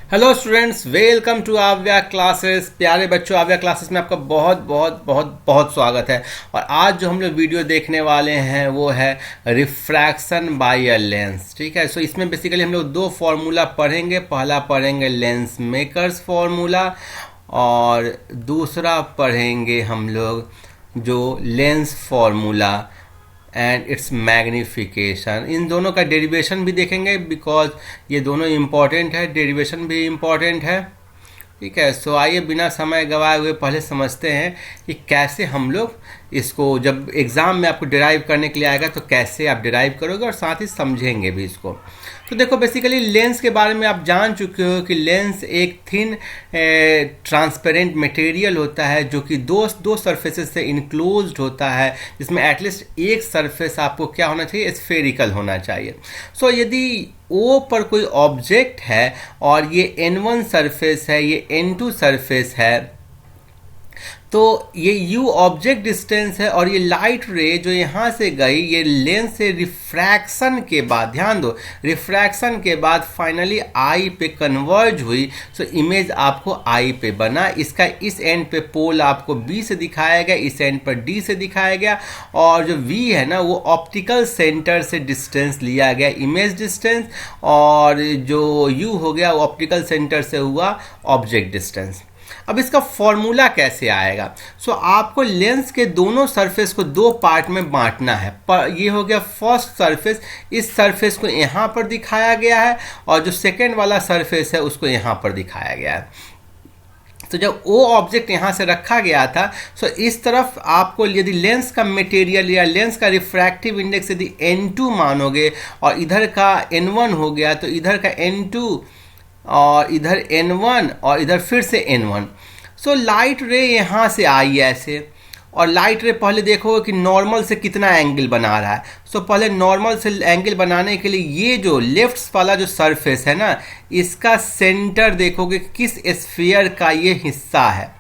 Hello students, welcome to आव्या classes. प्यारे बच्चों, आव्या क्लासेस में आपका बहुत बहुत बहुत बहुत स्वागत है। और आज जो हम लोग वीडियो देखने वाले हैं वो है रिफ्रैक्शन बाय अ लेंस। ठीक है, सो इसमें बेसिकली हम लोग दो फार्मूला पढ़ेंगे। पहला पढ़ेंगे लेंस मेकर्स फार्मूला और दूसरा पढ़ेंगे हम लोग जो lens formula and its magnification. इन दोनों का डेरिवेशन भी देखेंगे बिकॉज ये दोनों इम्पॉर्टेंट है, डेरिवेशन भी इम्पॉर्टेंट है। ठीक है, सो आइए बिना समय गवाए हुए पहले समझते हैं कि कैसे हम लोग इसको, जब एग्ज़ाम में आपको डिराइव करने के लिए आएगा तो कैसे आप डिराइव करोगे और साथ ही समझेंगे भी इसको। तो देखो, बेसिकली लेंस के बारे में आप जान चुके हो कि लेंस एक थिन ट्रांसपेरेंट मटेरियल होता है जो कि दो सरफेसेस से इनक्लोज्ड होता है, जिसमें एटलीस्ट एक सरफेस आपको क्या होना चाहिए, स्फेरिकल होना चाहिए। सो यदि O पर कोई ऑब्जेक्ट है और ये N1 सरफेस है, ये N2 सरफेस है, तो ये U ऑब्जेक्ट डिस्टेंस है और ये लाइट रे जो यहाँ से गई, ये लेंस से रिफ्रैक्शन के बाद, ध्यान दो, रिफ्रैक्शन के बाद फाइनली आई पे कन्वर्ज हुई। सो इमेज आपको आई पे बना। इसका इस एंड पे पोल आपको B से दिखाया गया, इस एंड पर D से दिखाया गया, और जो V है ना वो ऑप्टिकल सेंटर से डिस्टेंस लिया गया, इमेज डिस्टेंस, और जो U हो गया वो ऑप्टिकल सेंटर से हुआ ऑब्जेक्ट डिस्टेंस। अब इसका फॉर्मूला कैसे आएगा? सो आपको लेंस के दोनों सरफेस को दो पार्ट में बांटना है। ये हो गया फर्स्ट सरफेस, इस सरफेस को यहाँ पर दिखाया गया है, और जो सेकेंड वाला सरफेस है उसको यहाँ पर दिखाया गया है। तो जब वो ऑब्जेक्ट यहाँ से रखा गया था, सो इस तरफ आपको यदि लेंस का मटेरियल या लेंस का रिफ्रैक्टिव इंडेक्स यदि N2 मानोगे और इधर का N1 हो गया, तो इधर का N2 और इधर N1 और इधर फिर से N1। सो लाइट रे यहाँ से आई ऐसे, और लाइट रे पहले देखो कि नॉर्मल से कितना एंगल बना रहा है। सो पहले नॉर्मल से एंगल बनाने के लिए ये जो लेफ्ट वाला जो सरफेस है ना, इसका सेंटर देखोगे किस स्फीयर का ये हिस्सा है।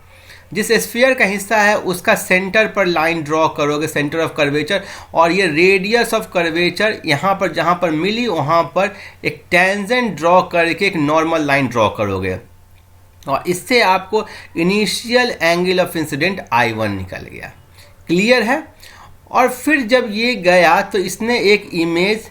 जिस स्फीयर का हिस्सा है उसका सेंटर पर लाइन ड्रॉ करोगे, सेंटर ऑफ कर्वेचर, और ये रेडियस ऑफ कर्वेचर यहाँ पर जहाँ पर मिली वहाँ पर एक टेंजेंट ड्रॉ करके एक नॉर्मल लाइन ड्रॉ करोगे, और इससे आपको initial angle of incident I1 निकल गया। क्लियर है? और फिर जब ये गया तो इसने एक इमेज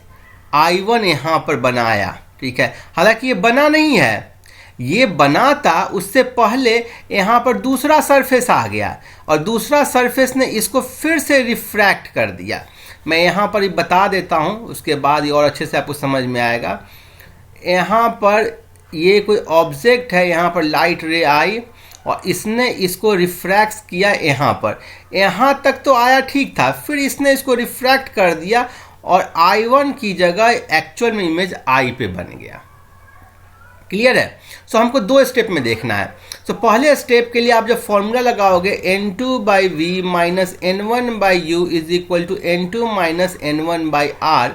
I1 यहाँ पर बनाया। ठीक है, हालांकि ये बना नहीं है, ये बना था उससे पहले यहाँ पर दूसरा सरफेस आ गया, और दूसरा सरफेस ने इसको फिर से रिफ्रैक्ट कर दिया। मैं यहाँ पर बता देता हूँ, उसके बाद ये और अच्छे से आपको समझ में आएगा। यहाँ पर ये कोई ऑब्जेक्ट है, यहाँ पर लाइट रे आई और इसने इसको रिफ्रैक्ट किया यहाँ पर, यहाँ तक तो आया ठीक था, फिर इसने इसको रिफ्रैक्ट कर दिया और I1 की जगह एक्चुअल में इमेज I पे बन गया। क्लियर है? सो हमको दो स्टेप में देखना है। सो पहले स्टेप के लिए आप जब फॉर्मूला लगाओगे N2 by V minus N1 by U is equal to N2 minus N1 by R,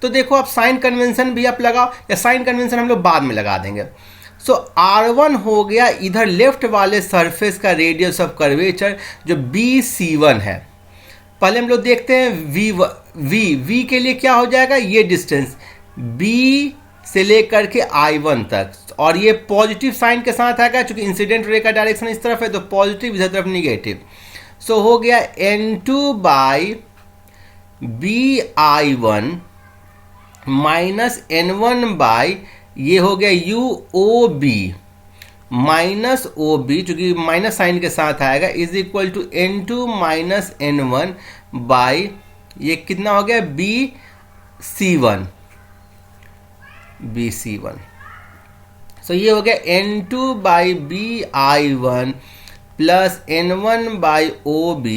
तो देखो आप साइन कन्वेंशन भी आप लगाओ, या साइन कन्वेंशन हम लोग बाद में लगा देंगे। सो R1 हो गया इधर लेफ्ट वाले सरफेस का रेडियस ऑफ कर्वेचर जो BC1 है। पहले हम लोग देखते हैं V के लिए क्या हो जाएगा, ये डिस्टेंस B से लेकर के I1 तक, और ये पॉजिटिव साइन के साथ आएगा क्योंकि इंसिडेंट रे का डायरेक्शन इस तरफ है, तो पॉजिटिव इधर तरफ निगेटिव। सो हो गया N2 by BI1 minus N1 by, ये हो गया UOB माइनस OB, चूंकि माइनस साइन के साथ आएगा, is equal to N2 minus N1 by, ये कितना हो गया BC1। सो ये हो गया N2 by BI1 plus N1 by OB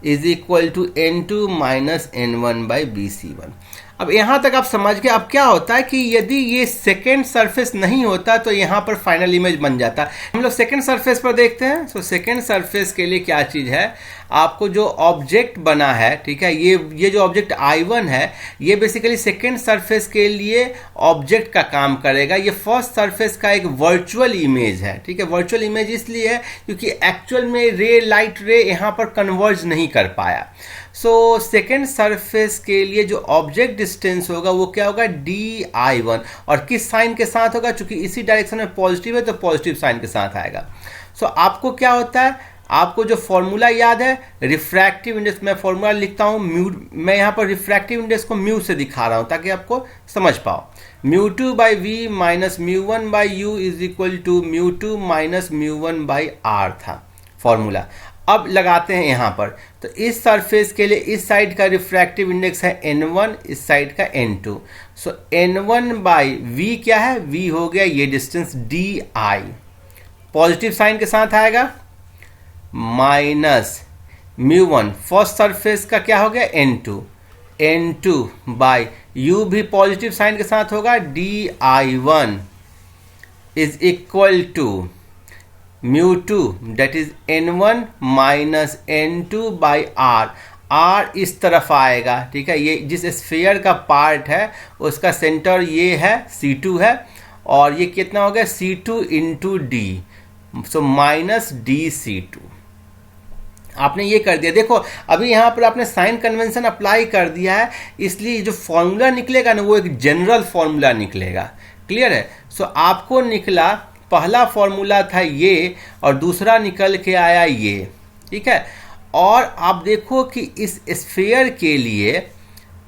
is equal to N2 minus N1 by BC1। अब यहाँ तक आप समझ गए। अब क्या होता है कि यदि ये सेकेंड सरफेस नहीं होता तो यहाँ पर फाइनल इमेज बन जाता। हम लोग सेकेंड सरफेस पर देखते हैं। सो सेकेंड सरफेस के लिए क्या चीज़ है, आपको जो ऑब्जेक्ट बना है, ठीक है, ये जो ऑब्जेक्ट I1 है, ये बेसिकली सेकेंड सरफेस के लिए ऑब्जेक्ट का काम करेगा। ये फर्स्ट सरफेस का एक वर्चुअल इमेज है। ठीक है, वर्चुअल इमेज इसलिए है क्योंकि एक्चुअल में लाइट रे यहाँ पर कन्वर्ज नहीं कर पाया। सो सेकेंड सरफेस के लिए जो ऑब्जेक्ट डिस्टेंस होगा वो क्या होगा, di1, और किस साइन के साथ होगा, चूंकि इसी डायरेक्शन में पॉजिटिव है तो पॉजिटिव साइन के साथ आएगा। सो आपको क्या होता है, आपको जो फॉर्मूला याद है रिफ्रैक्टिव इंडेक्स, मैं फॉर्मूला लिखता हूँ म्यू, मैं यहाँ पर रिफ्रैक्टिव इंडेक्स को म्यू से दिखा रहा हूँ ताकि आपको समझ पाओ। μ2/v minus μ1/u is equal to μ2 minus μ1/r था फॉर्मूला। अब लगाते हैं यहाँ पर, तो इस सरफेस के लिए इस साइड का रिफ्रैक्टिव इंडेक्स है n1, इस साइड का n2। सो n1/v क्या है, v हो गया ये डिस्टेंस di, पॉजिटिव साइन के साथ आएगा, माइनस μ1 फर्स्ट सरफेस का क्या हो गया n2, n2/u भी पॉजिटिव साइन के साथ होगा, di1 is equal to μ2 that is n1 minus n2/r, r इस तरफ आएगा, ठीक है। ये जिस स्फीयर का पार्ट है उसका सेंटर ये है C2 है, और ये कितना हो गया C2 into D, so minus dC2। आपने ये कर दिया, देखो अभी यहाँ पर आपने साइन कन्वेंशन अप्लाई कर दिया है, इसलिए जो फॉर्मूला निकलेगा ना वो एक जनरल फॉर्मूला निकलेगा। क्लियर है। सो आपको निकला, पहला फॉर्मूला था ये और दूसरा निकल के आया ये, ठीक है। और आप देखो कि इस स्फीयर के लिए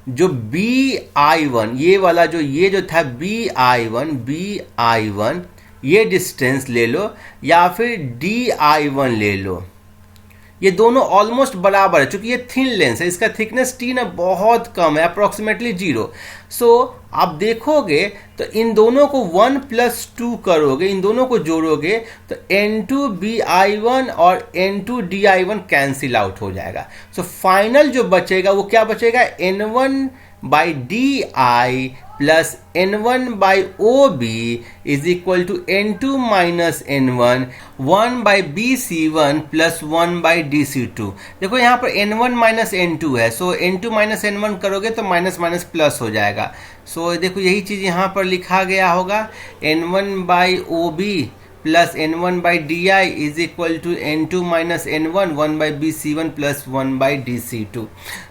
जो bi1, ये वाला जो था bi1 ये डिस्टेंस ले लो या फिर di1 ले लो, ये दोनों ऑलमोस्ट बराबर है, चूंकि ये थिन लेंस है, इसका थिकनेस t ना बहुत कम है, अप्रोक्सीमेटली 0। सो आप देखोगे तो इन दोनों को 1 + 2 करोगे, इन दोनों को जोड़ोगे तो n2bi1 और n2di1 कैंसिल आउट हो जाएगा। सो फाइनल जो बचेगा वो क्या बचेगा, n1/di plus n1/OB is equal to n2 minus n1 1/BC1 plus 1/DC2। देखो यहाँ पर n1 माइनस n2 है, सो n2 माइनस n1 करोगे तो माइनस माइनस प्लस हो जाएगा। सो देखो यही चीज़ यहाँ पर लिखा गया होगा, n1/OB plus n1/di is equal to n2 minus n1 1/BC1 plus 1/DC2।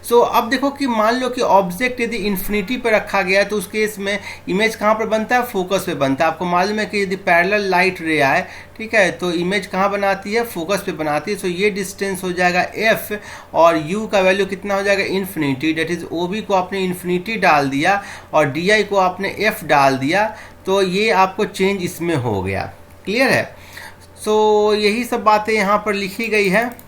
So अब देखो कि मान लो कि ऑब्जेक्ट यदि इन्फिनिटी पे रखा गया है तो उस केस में इमेज कहाँ पर बनता है, फोकस पे बनता है। आपको मालूम है कि यदि पैरेलल लाइट रे आए, ठीक है, तो इमेज कहाँ बनाती है, फोकस पे बनाती है। सो ये डिस्टेंस हो जाएगा f और u का वैल्यू कितना हो जाएगा, इन्फिनिटी, डेट इज OB को आपने इन्फिनिटी डाल दिया और di को आपने f डाल दिया, तो ये आपको चेंज इसमें हो गया। क्लियर है। सो यही सब बातें यहाँ पर लिखी गई है।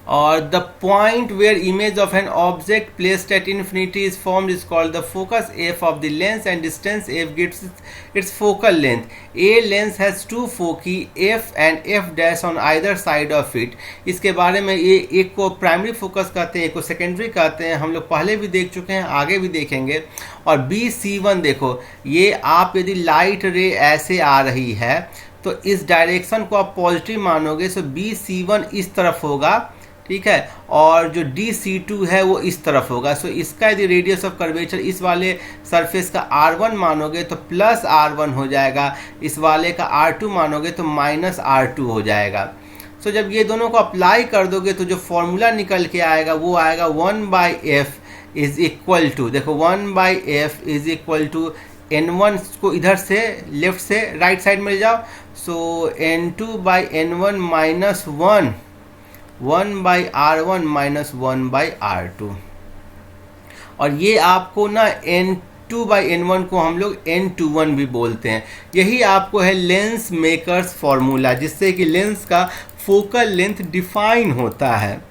और the point where image of an object placed at infinity is formed is called the focus f of the lens and distance f gives its focal length. A lens has two foci f and f dash on either side of it. इसके बारे में ये एक को primary focus कहते हैं, एक को सेकेंडरी कहते हैं, हम लोग पहले भी देख चुके हैं, आगे भी देखेंगे। और BC1 देखो, ये आप यदि लाइट रे ऐसे आ रही है तो इस डायरेक्शन को आप पॉजिटिव मानोगे, सो BC1 इस तरफ होगा, ठीक है, और जो DC2 है वो इस तरफ होगा। सो इसका यदि रेडियस ऑफ कर्वेचर इस वाले सरफेस का R1 मानोगे तो प्लस R1 हो जाएगा, इस वाले का R2 मानोगे तो माइनस R2 हो जाएगा। सो जब ये दोनों को अप्लाई कर दोगे तो जो फॉर्मूला निकल के आएगा वो आएगा 1/f इज इक्वल टू, देखो 1/f is equal to n1 को इधर से लेफ्ट से राइट साइड में ले जाओ, सो n2/n1 minus 1/r1 minus 1/r2। और ये आपको ना n2/n1 को हम लोग n21 भी बोलते हैं। यही आपको है लेंस मेकर्स फॉर्मूला, जिससे कि लेंस का फोकल लेंथ डिफाइन होता है।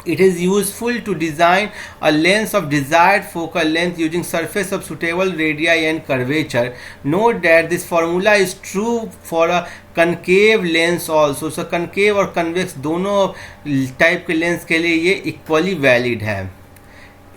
It is useful to design a lens of desired focal length using surface of suitable radii and curvature. Note that this formula is true for a concave lens also. So concave और convex दोनों type के lens के लिए ये equally valid है।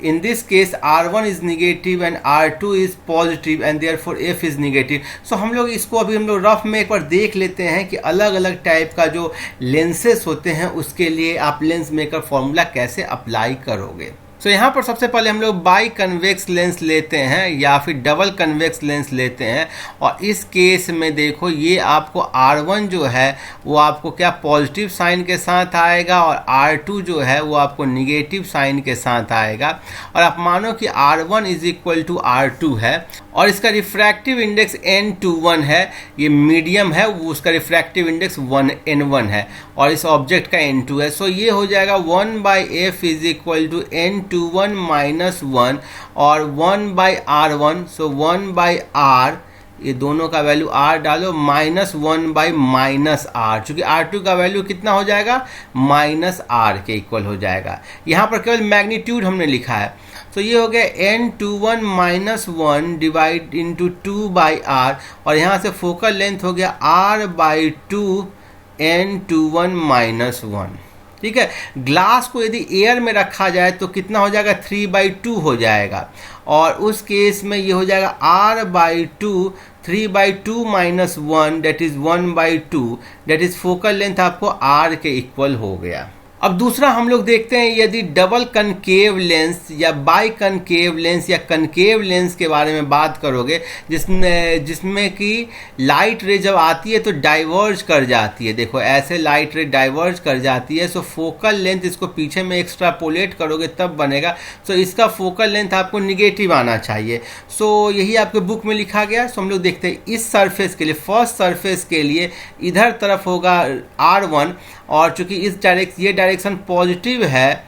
In this case R1 is negative and R2 is positive and therefore F is negative. So हम लोग इसको अभी हम लोग रफ में एक बार देख लेते हैं कि अलग अलग टाइप का जो लेंसेस होते हैं उसके लिए आप लेंस मेकर फॉर्मूला कैसे अप्लाई करोगे। सो यहाँ पर सबसे पहले हम लोग बाई कन्वेक्स लेंस लेते हैं या फिर डबल कन्वेक्स लेंस लेते हैं, और इस केस में देखो ये आपको R1 जो है वो आपको क्या पॉजिटिव साइन के साथ आएगा, और R2 जो है वो आपको निगेटिव साइन के साथ आएगा। और आप मानो कि R1 is equal to R2 है, और इसका रिफ्रैक्टिव इंडेक्स N21 है, ये मीडियम है, वो उसका रिफ्रैक्टिव इंडेक्स N1 है, और इस ऑब्जेक्ट का N2 है। सो ये हो जाएगा 1/f is equal to N21 minus 1 और 1/R1, सो 1/R, ये दोनों का वैल्यू R डालो, माइनस 1/-R, चूंकि R2 का वैल्यू कितना हो जाएगा, -R के इक्वल हो जाएगा। यहाँ पर केवल मैग्नीट्यूड हमने लिखा है, तो ये हो गया N21 minus 1 divide into 2/R, और यहाँ से फोकल लेंथ हो गया R/2 N21 माइनस 1। ठीक है, ग्लास को यदि एयर में रखा जाए तो कितना हो जाएगा, 3/2 हो जाएगा, और उस केस में ये हो जाएगा R/2, 3/2 minus 1 that is 1/2, that is focal length आपको R के इक्वल हो गया। अब दूसरा हम लोग देखते हैं, यदि डबल कनकेव लेंस या बाई कनकेव लेंस या कनकेव लेंस के बारे में बात करोगे, जिसमें कि लाइट रे जब आती है तो डाइवर्ज कर जाती है। देखो ऐसे लाइट रे डाइवर्ज कर जाती है, सो फोकल लेंथ इसको पीछे में एक्स्ट्रापोलेट करोगे तब बनेगा। सो इसका फोकल लेंथ आपको निगेटिव आना चाहिए। सो यही आपके बुक में लिखा गया। सो हम लोग देखते हैं इस सरफेस के लिए, फर्स्ट सरफेस के लिए इधर तरफ होगा R1, और चूंकि ये डायरेक्शन पॉजिटिव है,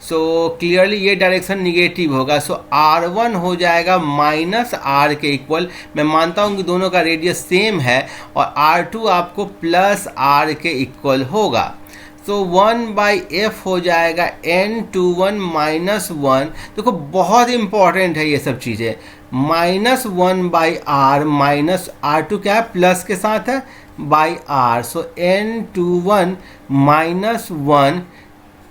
सो क्लियरली ये डायरेक्शन निगेटिव होगा। सो R1 हो जाएगा -R के इक्वल। मैं मानता हूँ कि दोनों का रेडियस सेम है, और R2 आपको +R के इक्वल होगा। सो 1/f हो जाएगा N21 माइनस 1। देखो बहुत इंपॉर्टेंट है ये सब चीज़ें। -1/R माइनस R2 क्या है, प्लस के साथ है, R। सो N21 माइनस 1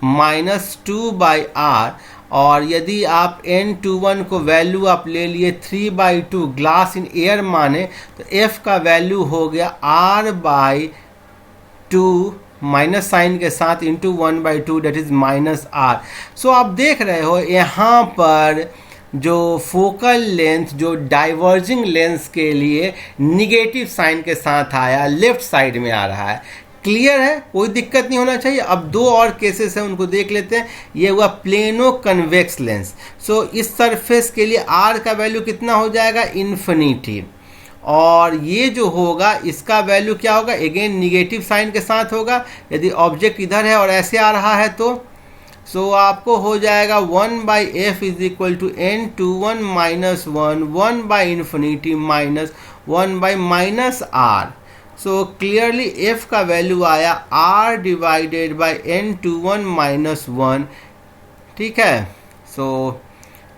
माइनस 2/R, और यदि आप N21 को वैल्यू आप ले लिए 3/2, ग्लास इन एयर माने, तो F का वैल्यू हो गया R/2 माइनस साइन के साथ इंटू 1/2 दैट इज -R। सो आप देख रहे हो यहाँ पर जो फोकल लेंथ जो डाइवर्जिंग लेंस के लिए निगेटिव साइन के साथ आया, लेफ्ट साइड में आ रहा है। क्लियर है, कोई दिक्कत नहीं होना चाहिए। अब दो और केसेस हैं, उनको देख लेते हैं। ये हुआ प्लेनो कन्वेक्स लेंस। सो इस सरफेस के लिए R का वैल्यू कितना हो जाएगा, इन्फिनिटी, और ये जो होगा इसका वैल्यू क्या होगा, अगेन निगेटिव साइन के साथ होगा। यदि ऑब्जेक्ट इधर है और ऐसे आ रहा है तो सो आपको हो जाएगा 1/f is equal to N21 minus 1, 1/∞ minus 1/-R। So clearly f का वैल्यू आया R divided by N21 minus 1। ठीक है, सो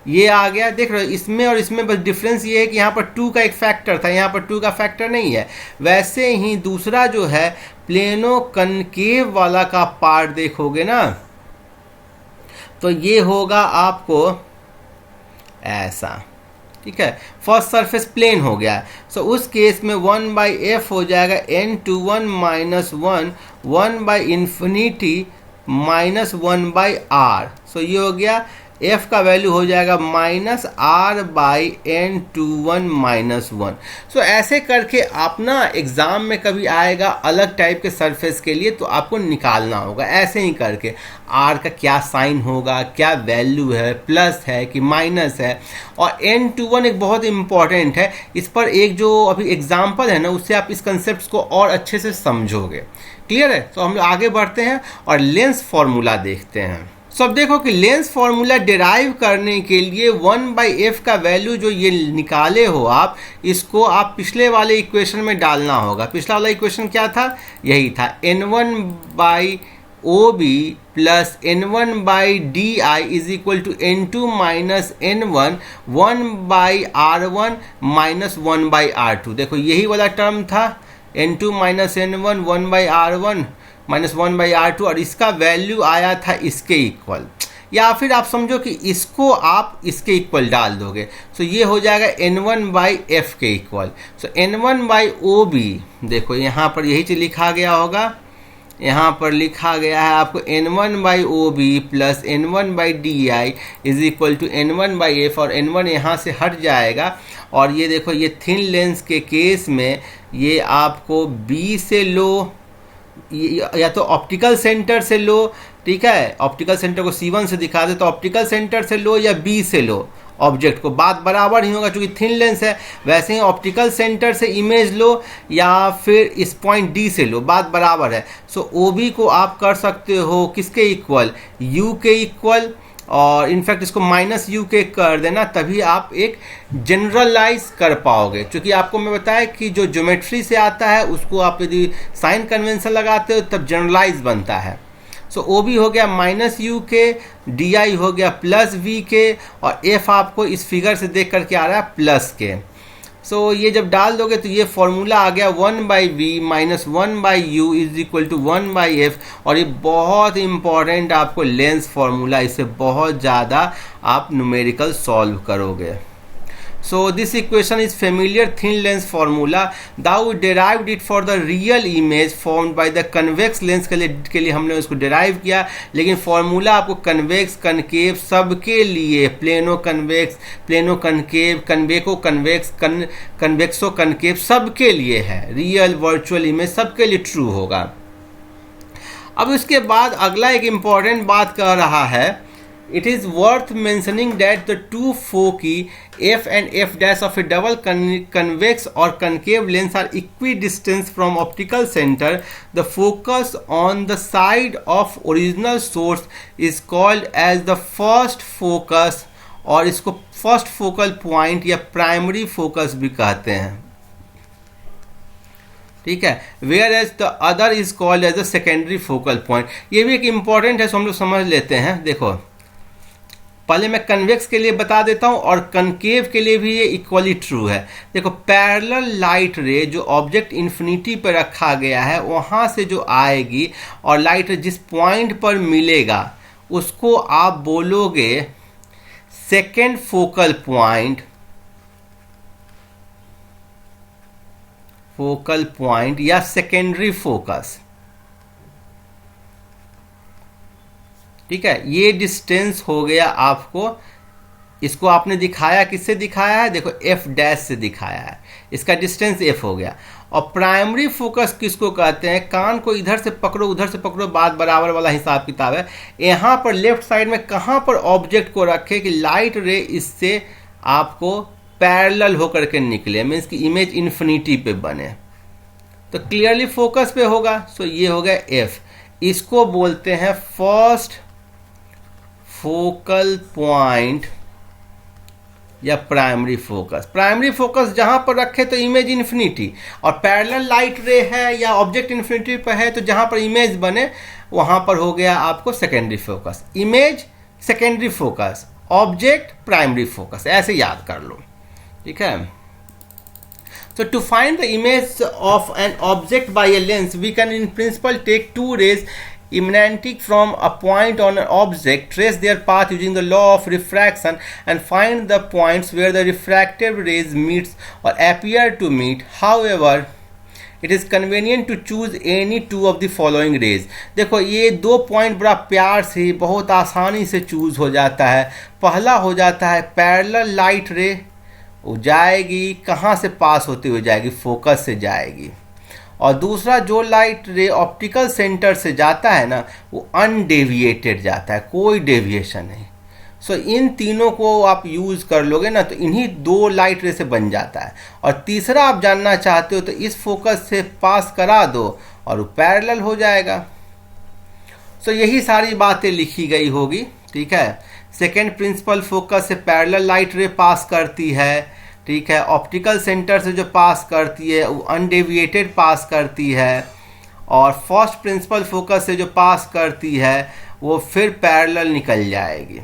ये आ गया। देख रहे हो, इसमें और इसमें बस डिफरेंस ये है कि यहाँ पर 2 का एक फैक्टर था, यहाँ पर 2 का फैक्टर नहीं है। वैसे ही दूसरा जो है प्लेनो कनकेव वाला का पार्ट देखोगे ना, तो ये होगा आपको ऐसा। ठीक है, फर्स्ट सरफेस प्लेन हो गया। सो उस केस में 1/f हो जाएगा N21 माइनस 1, 1/∞ माइनस 1/R। सो ये हो गया, f का वैल्यू हो जाएगा -R/N21 माइनस 1। सो ऐसे करके आप ना एग्ज़ाम में कभी आएगा अलग टाइप के सरफेस के लिए तो आपको निकालना होगा। ऐसे ही करके R का क्या साइन होगा, क्या वैल्यू है, प्लस है कि माइनस है। और N21 एक बहुत इंपॉर्टेंट है, इस पर एक जो अभी एग्जाम्पल है ना, उससे आप इस कंसेप्ट को और अच्छे से समझोगे। क्लियर है, तो हम आगे बढ़ते हैं और लेंस फॉर्मूला देखते हैं। अब देखो कि लेंस फॉर्मूला डिराइव करने के लिए 1/f का वैल्यू जो ये निकाले हो आप, इसको आप पिछले वाले इक्वेशन में डालना होगा। पिछला वाला इक्वेशन क्या था, यही था N1/OB plus N1/DI is equal to N2 minus N1, 1/R1 minus 1/R2। देखो यही वाला टर्म था, N2 minus N1, 1/R1 minus 1/R2, और इसका वैल्यू आया था इसके इक्वल। या फिर आप समझो कि इसको आप इसके इक्वल डाल दोगे, सो ये हो जाएगा N1/f के इक्वल। सो N1/OB, देखो यहाँ पर यही चीज लिखा गया होगा, यहाँ पर लिखा गया है आपको N1/OB plus N1/DI is equal to N1/F, और N1 यहाँ से हट जाएगा। और ये देखो, ये थिन लेंस के केस में ये आपको B से लो या तो ऑप्टिकल सेंटर से लो, ठीक है, ऑप्टिकल सेंटर को C1 से दिखा दे तो ऑप्टिकल सेंटर से लो या B से लो ऑब्जेक्ट को, बात बराबर ही होगा क्योंकि थिन लेंस है। वैसे ही ऑप्टिकल सेंटर से इमेज लो या फिर इस पॉइंट D से लो, बात बराबर है। सो OB को आप कर सकते हो किसके इक्वल, U के इक्वल, और इनफैक्ट इसको -U के कर देना, तभी आप एक जनरलाइज कर पाओगे। क्योंकि आपको मैं बताया कि जो ज्योमेट्री से आता है उसको आप यदि साइन कन्वेंशन लगाते हो तब जनरलाइज बनता है। सो OB हो गया -U के, DI हो गया +V के, और F आपको इस फिगर से देख करके आ रहा है प्लस के। सो ये जब डाल दोगे तो ये फॉर्मूला आ गया 1/V - 1/U is equal to 1/F, और ये बहुत इंपॉर्टेंट आपको लेंस फॉर्मूला, इससे बहुत ज़्यादा आप न्यूमेरिकल सॉल्व करोगे। So this equation is familiar thin lens formula. Thou derived it for the real image formed by the convex lens के लिए हमने उसको derive किया, लेकिन फॉर्मूला आपको कन्वेक्स कनकेव सबके लिए, plano convex, plano concave, convexo convex, convexo concave सबके लिए है। रियल वर्चुअल इमेज सबके लिए ट्रू होगा। अब उसके बाद अगला एक इम्पॉर्टेंट बात कर रहा है, it is worth mentioning that the two foci f and f dash of a double convex or concave lens are equidistant from optical center. The focus on the side of original source is called as the first focus, और इसको first focal point या primary focus भी कहते हैं, ठीक है। whereas the other is called as the secondary focal point। ये भी एक इम्पॉर्टेंट है, सो हम लोग समझ लेते हैं। देखो, पहले मैं कन्वेक्स के लिए बता देता हूं और कनकेव के लिए भी ये इक्वली ट्रू है। देखो, पैरेलल लाइट रे जो ऑब्जेक्ट इन्फिनिटी पर रखा गया है वहां से जो आएगी और लाइट रे जिस पॉइंट पर मिलेगा उसको आप बोलोगे सेकेंड फोकल पॉइंट या सेकेंडरी फोकस, ठीक है। ये डिस्टेंस हो गया आपको, इसको आपने दिखाया, किससे दिखाया है, देखो F डैश से दिखाया है, इसका डिस्टेंस F हो गया। और प्राइमरी फोकस किसको कहते हैं, कान को इधर से पकड़ो उधर से पकड़ो, बात बराबर वाला हिसाब किताब है। यहाँ पर लेफ्ट साइड में कहाँ पर ऑब्जेक्ट को रखे कि लाइट रे इससे आपको पैरेलल होकर के निकले, मीन्स की इमेज इन्फिनिटी पे बने, तो क्लियरली फोकस पे होगा। सो ये हो गया F, इसको बोलते हैं फर्स्ट फोकल पॉइंट या प्राइमरी फोकस। प्राइमरी फोकस जहां पर रखे तो इमेज इन्फिनिटी, और पैरेलल लाइट रे है या ऑब्जेक्ट इन्फिनिटी पर है तो जहां पर इमेज बने वहां पर हो गया आपको secondary focus. Image secondary focus, object primary focus, ऐसे याद कर लो, ठीक है। So to find the image of an object by a lens, we can in principle take two rays emanating from a point on an object, trace their path using the law of refraction, and find the points where the refracted rays meets or appear to meet. However, it is convenient to choose any two of the following rays. देखो, ये दो point बड़ा प्यार से बहुत आसानी से choose हो जाता है। पहला हो जाता है पैरेलल लाइट रे, वो जाएगी कहाँ से पास होती हुई जाएगी, फोकस से जाएगी। और दूसरा जो लाइट रे ऑप्टिकल सेंटर से जाता है ना, वो अनडेविएटेड जाता है, कोई डेविएशन नहीं। सो इन तीनों को आप यूज़ कर लोगे ना तो इन्हीं दो लाइट रे से बन जाता है। और तीसरा आप जानना चाहते हो तो इस फोकस से पास करा दो और वो पैरेलल हो जाएगा। सो यही सारी बातें लिखी गई होगी, ठीक है। सेकेंड प्रिंसिपल फोकस से पैरेलल लाइट रे पास करती है, ठीक है। ऑप्टिकल सेंटर से जो पास करती है वो अनडेविएटेड पास करती है, और फर्स्ट प्रिंसिपल फोकस से जो पास करती है वो फिर पैरेलल निकल जाएगी।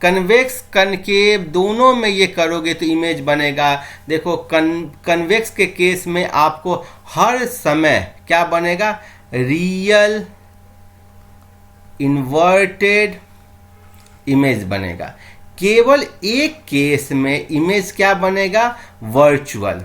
कन्वेक्स कनकेव दोनों में ये करोगे तो इमेज बनेगा। देखो, कन्वेक्स के केस में आपको हर समय क्या बनेगा, रियल इन्वर्टेड इमेज बनेगा। केवल एक केस में इमेज क्या बनेगा, वर्चुअल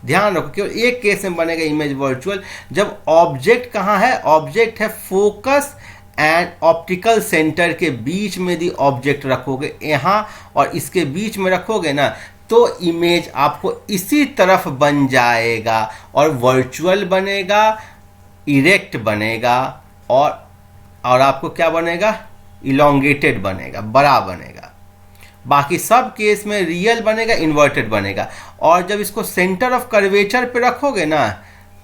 ध्यान रखो, केवल एक केस में बनेगा इमेज वर्चुअल, जब ऑब्जेक्ट कहाँ है, ऑब्जेक्ट है फोकस एंड ऑप्टिकल सेंटर के बीच में यदि ऑब्जेक्ट रखोगे यहाँ और इसके बीच में रखोगे ना, तो इमेज आपको इसी तरफ बन जाएगा और वर्चुअल बनेगा, इरेक्ट बनेगा और आपको क्या बनेगा, इलोंगेटेड बनेगा, बड़ा बनेगा। बाकी सब केस में रियल बनेगा, इन्वर्टेड बनेगा। और जब इसको सेंटर ऑफ कर्वेचर पे रखोगे ना,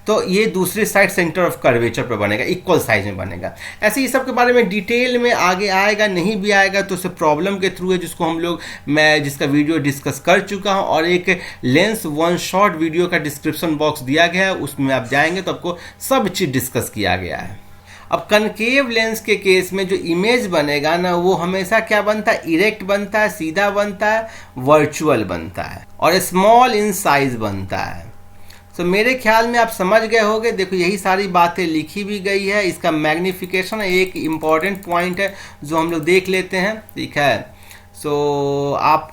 तो ये दूसरी साइड सेंटर ऑफ कर्वेचर पे बनेगा, इक्वल साइज में बनेगा। ऐसे ये सब के बारे में डिटेल में आगे आएगा, नहीं भी आएगा तो उसे प्रॉब्लम के थ्रू है, जिसको हम लोग, मैं जिसका वीडियो डिस्कस कर चुका हूँ, और एक लेंस वन शॉट वीडियो का डिस्क्रिप्शन बॉक्स दिया गया है, उसमें आप जाएंगे तो आपको सब चीज़ डिस्कस किया गया है। अब कनकेव लेंस के केस में जो इमेज बनेगा ना, वो हमेशा क्या बनता है, इरेक्ट बनता है, सीधा बनता है, वर्चुअल बनता है और स्मॉल इन साइज बनता है। तो मेरे ख्याल में आप समझ गए होंगे। देखो यही सारी बातें लिखी भी गई है, इसका मैग्निफिकेशन एक इम्पॉर्टेंट पॉइंट है जो हम लोग देख लेते हैं, ठीक है। सो आप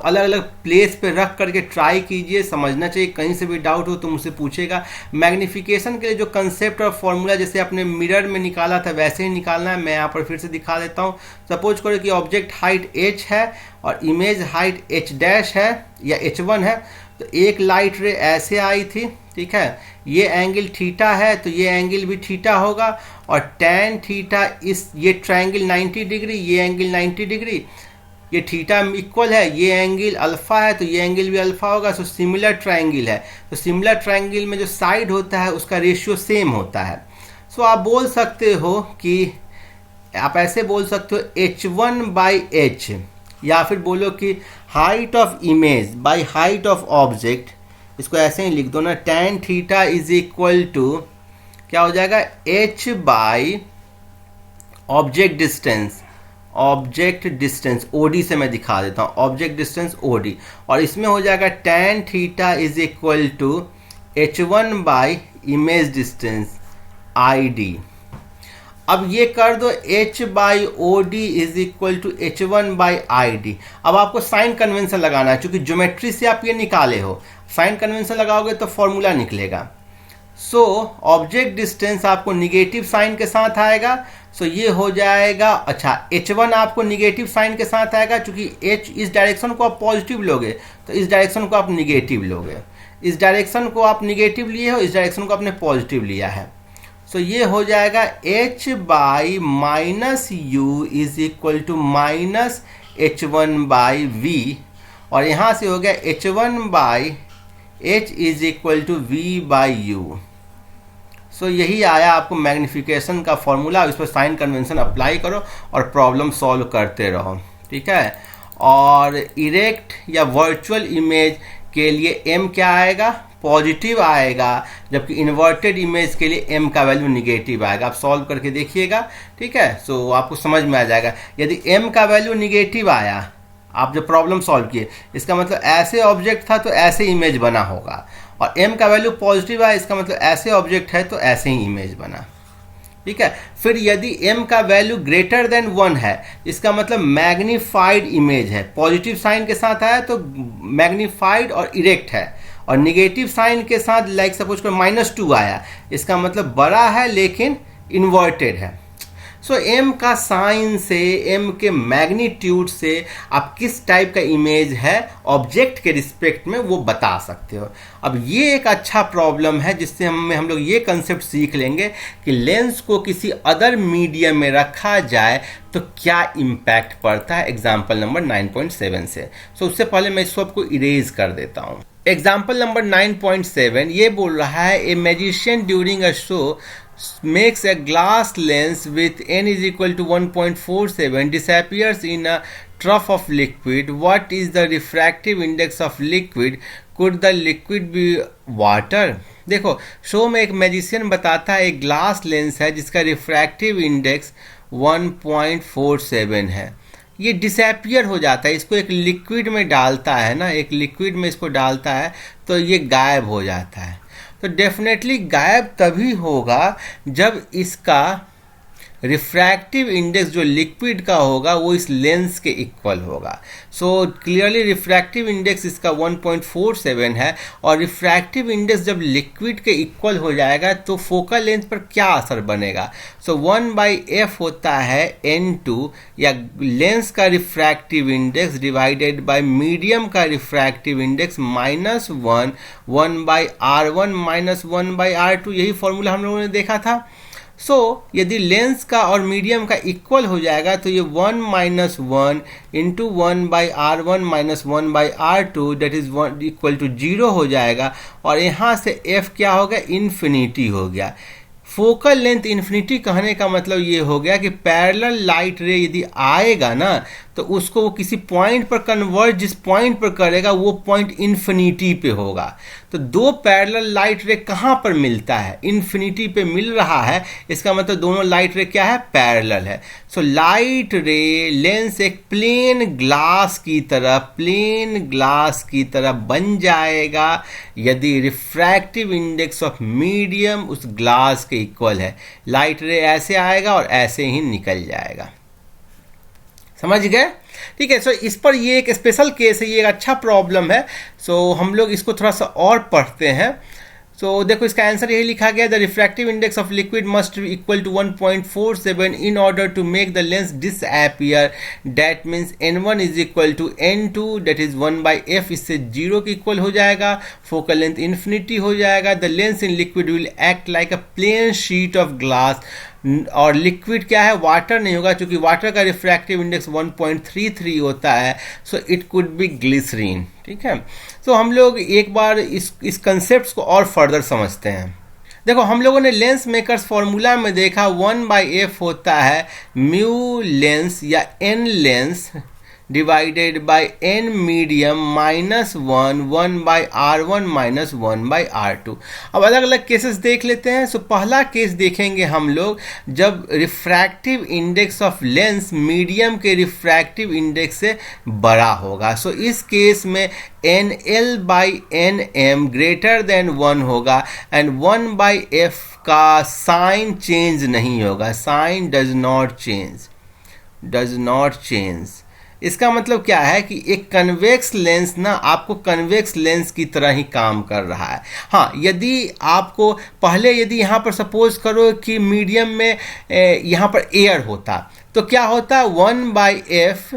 अलग अलग प्लेस पे रख करके ट्राई कीजिए, समझना चाहिए, कहीं से भी डाउट हो तो मुझसे पूछेगा। मैग्निफिकेशन के लिए जो कंसेप्ट और फॉर्मूला जैसे आपने मिरर में निकाला था वैसे ही निकालना है। मैं यहाँ पर फिर से दिखा देता हूँ। सपोज करो कि ऑब्जेक्ट हाइट h है और इमेज हाइट h' है या h1 है, तो एक लाइट रे ऐसे आई थी, ठीक है, ये एंगल थीटा है तो ये एंगल भी थीटा होगा, और tan थीटा इस ये ट्रायंगल 90 डिग्री, ये एंगल 90 डिग्री, ये थीटा इक्वल है, ये एंगल अल्फा है तो ये एंगल भी अल्फा होगा। सो सिमिलर ट्रायंगल है, तो सिमिलर ट्रायंगल में जो साइड होता है उसका रेशियो सेम होता है। सो आप बोल सकते हो कि आप ऐसे बोल सकते हो h1/h, या फिर बोलो कि height of image by height of object, इसको ऐसे ही लिख दो ना, tan theta is equal to क्या हो जाएगा, h by object distance OD से मैं दिखा देता हूँ, ऑब्जेक्ट डिस्टेंस OD, और इसमें हो जाएगा tan theta is equal to h1 by image distance ID। अब ये कर दो h by OD is equal to h1/ID। अब आपको साइन कन्वेंशन लगाना है, क्योंकि ज्योमेट्री से आप ये निकाले हो, साइन कन्वेंशन लगाओगे तो फॉर्मूला निकलेगा। सो ऑब्जेक्ट डिस्टेंस आपको निगेटिव साइन के साथ आएगा, सो ये हो जाएगा, अच्छा h1 आपको निगेटिव साइन के साथ आएगा, क्योंकि h इस डायरेक्शन को आप पॉजिटिव लोगे तो इस डायरेक्शन को आप निगेटिव लोगे, इस डायरेक्शन को आप निगेटिव लिए हो, इस डायरेक्शन को आपने पॉजिटिव लिया है। सो ये हो जाएगा h by minus U is equal to minus h1/v, और यहाँ से हो गया h1/h is equal to v/u। सो यही आया आपको मैग्निफिकेशन का फॉर्मूला। इस पर साइन कन्वेंशन अप्लाई करो और प्रॉब्लम सॉल्व करते रहो, ठीक है। और इरेक्ट या वर्चुअल इमेज के लिए m क्या आएगा, पॉजिटिव आएगा, जबकि इन्वर्टेड इमेज के लिए m का वैल्यू निगेटिव आएगा। आप सॉल्व करके देखिएगा, ठीक है। सो आपको समझ में आ जाएगा। यदि m का वैल्यू निगेटिव आया, आप जब प्रॉब्लम सॉल्व किए, इसका मतलब ऐसे ऑब्जेक्ट था तो ऐसे इमेज बना होगा, और m का वैल्यू पॉजिटिव आया, इसका मतलब ऐसे ऑब्जेक्ट है तो ऐसे ही इमेज बना, ठीक है। फिर यदि m का वैल्यू ग्रेटर देन 1 है, इसका मतलब मैग्नीफाइड इमेज है, पॉजिटिव साइन के साथ आया तो मैग्नीफाइड और इरेक्ट है, और निगेटिव साइन के साथ लाइक सपोज कर -2 आया, इसका मतलब बड़ा है लेकिन इन्वर्टेड है। सो m का साइन से, m के मैग्नीट्यूड से आप किस टाइप का इमेज है ऑब्जेक्ट के रिस्पेक्ट में वो बता सकते हो। अब ये एक अच्छा प्रॉब्लम है जिससे हम लोग ये कंसेप्ट सीख लेंगे कि लेंस को किसी अदर मीडियम में रखा जाए तो क्या इम्पैक्ट पड़ता है, एग्जाम्पल नंबर 9.7 से। सो उससे पहले मैं इसको आपको इरेज कर देता हूँ। एग्जाम्पल नंबर 9.7 ये बोल रहा है, a magician during a show makes a glass lens with n is equal to 1.47 disappears in a trough of liquid. What is the refractive index of liquid? Could the liquid be water? देखो show में एक magician बताता है एक glass lens है जिसका refractive index 1.47 है, ये डिसअपियर हो जाता है। इसको एक लिक्विड में डालता है ना, एक लिक्विड में इसको डालता है तो ये गायब हो जाता है। तो डेफिनेटली गायब तभी होगा जब इसका रिफ्रैक्टिव इंडेक्स जो लिक्विड का होगा वो इस लेंस के इक्वल होगा। सो क्लियरली रिफ्रैक्टिव इंडेक्स इसका 1.47 है, और रिफ्रैक्टिव इंडेक्स जब लिक्विड के इक्वल हो जाएगा तो फोकल लेंथ पर क्या असर बनेगा। सो 1/f होता है n2 या लेंस का refractive index divided by medium का refractive index minus 1/r1 minus 1/r2। यही फॉर्मूला हम लोगों ने देखा था। सो यदि लेंस का और मीडियम का इक्वल हो जाएगा तो ये 1 minus 1 into 1/r1 minus 1/r2 that is equal to 0 हो जाएगा, और यहाँ से f क्या हो गया, इन्फिनिटी हो गया। फोकल लेंथ इन्फिनिटी कहने का मतलब ये हो गया कि पैरेलल लाइट रे यदि आएगा ना तो उसको वो किसी पॉइंट पर कन्वर्ज जिस पॉइंट पर करेगा वो पॉइंट इन्फिनिटी पे होगा। तो दो पैरेलल लाइट रे कहाँ पर मिलता है, इन्फिनिटी पे मिल रहा है, इसका मतलब दोनों लाइट रे क्या है, पैरेलल है। सो लाइट रे लेंस एक प्लेन ग्लास की तरह बन जाएगा यदि रिफ्रैक्टिव इंडेक्स ऑफ मीडियम उस ग्लास के इक्वल है। लाइट रे ऐसे आएगा और ऐसे ही निकल जाएगा। समझ गए? ठीक है। सो इस पर ये एक स्पेशल केस है, ये एक अच्छा प्रॉब्लम है। सो हम लोग इसको थोड़ा सा और पढ़ते हैं। सो देखो इसका आंसर यही लिखा गया, the refractive index of liquid must be equal to 1.47 in order to make the lens disappear. That means n1 is equal to n2 that is 1/f, इससे 0 के इक्वल हो जाएगा। फोकल लेंथ इन्फिनिटी हो जाएगा। The lens in liquid will act like a plane sheet of glass, और liquid क्या है, water नहीं होगा, क्योंकि वाटर का रिफ्रैक्टिव इंडेक्स 1.33 होता है। So it could be glycerine. ठीक है। तो हम लोग एक बार इस कंसेप्ट को और फर्दर समझते हैं। देखो हम लोगों ने लेंस मेकर्स फॉर्मूला में देखा 1/f होता है म्यू लेंस या n lens divided by n medium minus 1/r1 minus 1/r2। अब अलग अलग केसेस देख लेते हैं। सो पहला केस देखेंगे हम लोग जब refractive index of lens medium के रिफ्रैक्टिव इंडेक्स से बड़ा होगा। सो इस केस में nl/nm ग्रेटर देन 1 होगा एंड 1/f का साइन चेंज नहीं होगा, साइन डज नॉट चेंज। इसका मतलब क्या है कि एक कन्वेक्स लेंस ना आपको कन्वेक्स लेंस की तरह ही काम कर रहा है। हाँ, यदि आपको पहले यदि यहाँ पर सपोज करो कि मीडियम में यहाँ पर एयर होता तो क्या होता, 1/f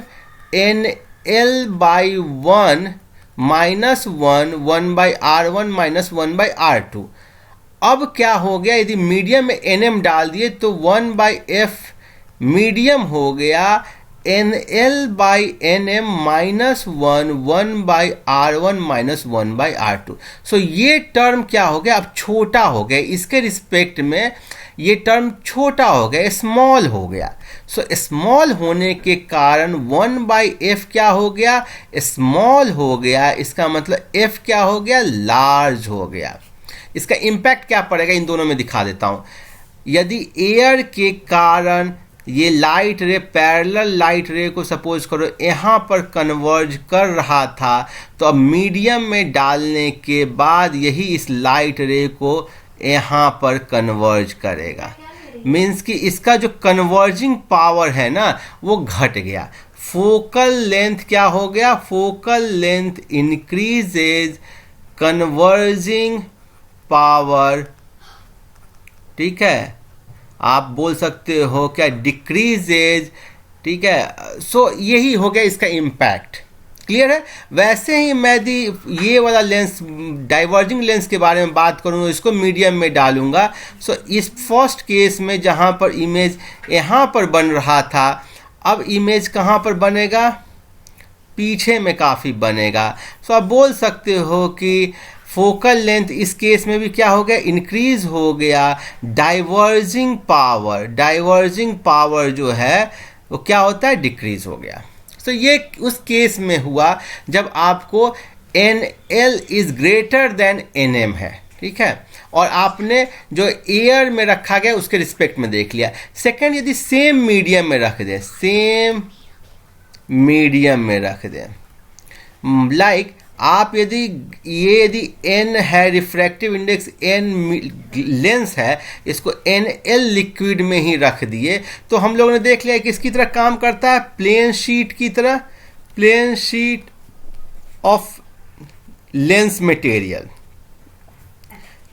nl/1 minus 1/r1 minus 1/r2। अब क्या हो गया, यदि मीडियम में nm डाल दिए तो 1/f मीडियम हो गया nl/nm minus 1/r1 minus 1/r2। So ये टर्म क्या हो गया, अब छोटा हो गया, इसके रिस्पेक्ट में ये टर्म छोटा हो गया, स्मॉल हो गया। सो स्मॉल होने के कारण 1/f क्या हो गया, स्मॉल हो गया। इसका मतलब f क्या हो गया, लार्ज हो गया। इसका इम्पैक्ट क्या पड़ेगा इन दोनों में दिखा देता हूं। यदि एयर के कारण ये लाइट रे पैरेलल लाइट रे को सपोज करो यहाँ पर कन्वर्ज कर रहा था, तो अब मीडियम में डालने के बाद यही इस लाइट रे को यहाँ पर कन्वर्ज करेगा। मीन्स कि इसका जो कन्वर्जिंग पावर है ना वो घट गया। फोकल लेंथ क्या हो गया, focal length increases, converging power, ठीक है, आप बोल सकते हो क्या, डिक्रीजेज। ठीक है। सो यही हो गया इसका इम्पैक्ट। क्लियर है। वैसे ही मैं यदि ये वाला लेंस डाइवर्जिंग लेंस के बारे में बात करूँगा, इसको मीडियम में डालूंगा। सो इस फर्स्ट केस में जहाँ पर इमेज यहाँ पर बन रहा था, अब इमेज कहाँ पर बनेगा, पीछे में काफ़ी बनेगा। सो आप बोल सकते हो कि फोकल लेंथ इस केस में भी क्या हो गया, इंक्रीज हो गया। डाइवर्जिंग पावर जो है वो क्या होता है, डिक्रीज हो गया। तो ये उस केस में हुआ जब आपको nl is greater than nm है। ठीक है। और आपने जो एयर में रखा गया उसके रिस्पेक्ट में देख लिया। सेकंड, यदि सेम मीडियम में रख दें, लाइक आप यदि n है, रिफ्रैक्टिव इंडेक्स n लेंस है, इसको NL लिक्विड में ही रख दिए तो हम लोगों ने देख लिया किसकी तरह काम करता है, प्लेन शीट की तरह, plane sheet of lens material.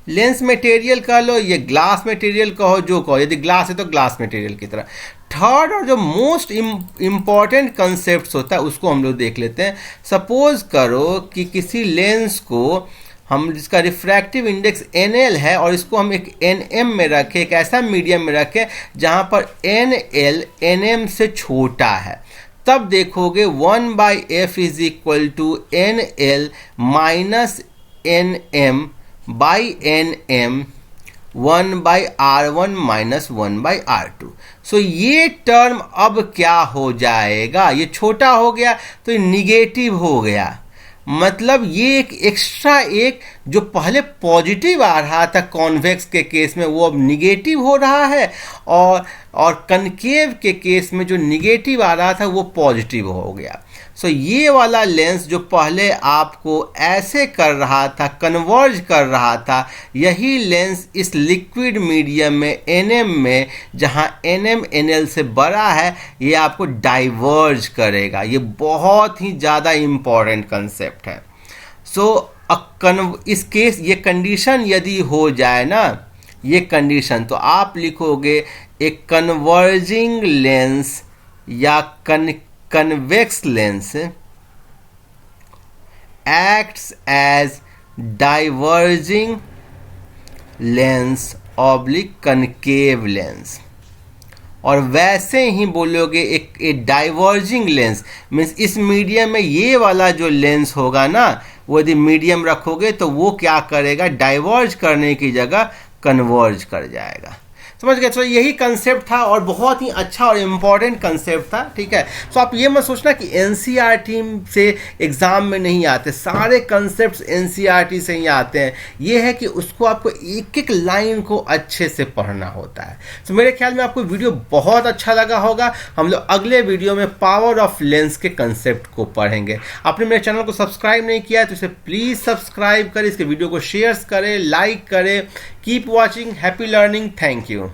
Lens material कह लो, ये ग्लास मटेरियल कहो, जो कहो, यदि ग्लास है तो ग्लास मटेरियल की तरह। थर्ड और जो मोस्ट इम्पॉर्टेंट कंसेप्ट होता है उसको हम लोग देख लेते हैं। सपोज करो कि किसी लेंस को हम, जिसका रिफ्रैक्टिव इंडेक्स NL है, और इसको हम एक NM में रखें, एक ऐसा मीडियम में रखें जहां पर NL NM से छोटा है, तब देखोगे 1/f is equal to NL minus NM by NM 1/R1 minus 1/R2। So ये टर्म अब क्या हो जाएगा, ये छोटा हो गया तो ये निगेटिव हो गया, मतलब ये एक एक्स्ट्रा, एक जो पहले पॉजिटिव आ रहा था कॉन्वेक्स के केस में वो अब निगेटिव हो रहा है, और कनकेव के केस में जो निगेटिव आ रहा था वो पॉजिटिव हो गया। सो ये वाला लेंस जो पहले आपको ऐसे कर रहा था, कन्वर्ज कर रहा था, यही लेंस इस लिक्विड मीडियम में NM में, जहां NM NL से बड़ा है, ये आपको डाइवर्ज करेगा। ये बहुत ही ज़्यादा इम्पॉर्टेंट कंसेप्ट है। सो इस केस ये कंडीशन यदि हो जाए ना, ये कंडीशन, तो आप लिखोगे एक कन्वर्जिंग लेंस या convex lens acts as diverging lens oblique concave lens। और वैसे ही बोलोगे एक डाइवर्जिंग लेंस मीन्स इस मीडियम में ये वाला जो लेंस होगा ना, वो यदि मीडियम रखोगे तो वो क्या करेगा, डाइवर्ज करने की जगह कन्वर्ज कर जाएगा। समझ गए? तो यही कंसेप्ट था और बहुत ही अच्छा और इम्पॉर्टेंट कंसेप्ट था, ठीक है। तो आप ये मत सोचना कि NCERT से एग्जाम में नहीं आते, सारे कंसेप्ट्स NCERT से ही आते हैं। ये है कि उसको आपको एक एक लाइन को अच्छे से पढ़ना होता है। तो मेरे ख्याल में आपको वीडियो बहुत अच्छा लगा होगा। हम लोग अगले वीडियो में पावर ऑफ लेंस के कंसेप्ट को पढ़ेंगे। आपने मेरे चैनल को सब्सक्राइब नहीं किया है तो इसे प्लीज़ सब्सक्राइब करें, इसके वीडियो को शेयर करें, लाइक करें। Keep watching, happy learning, thank you.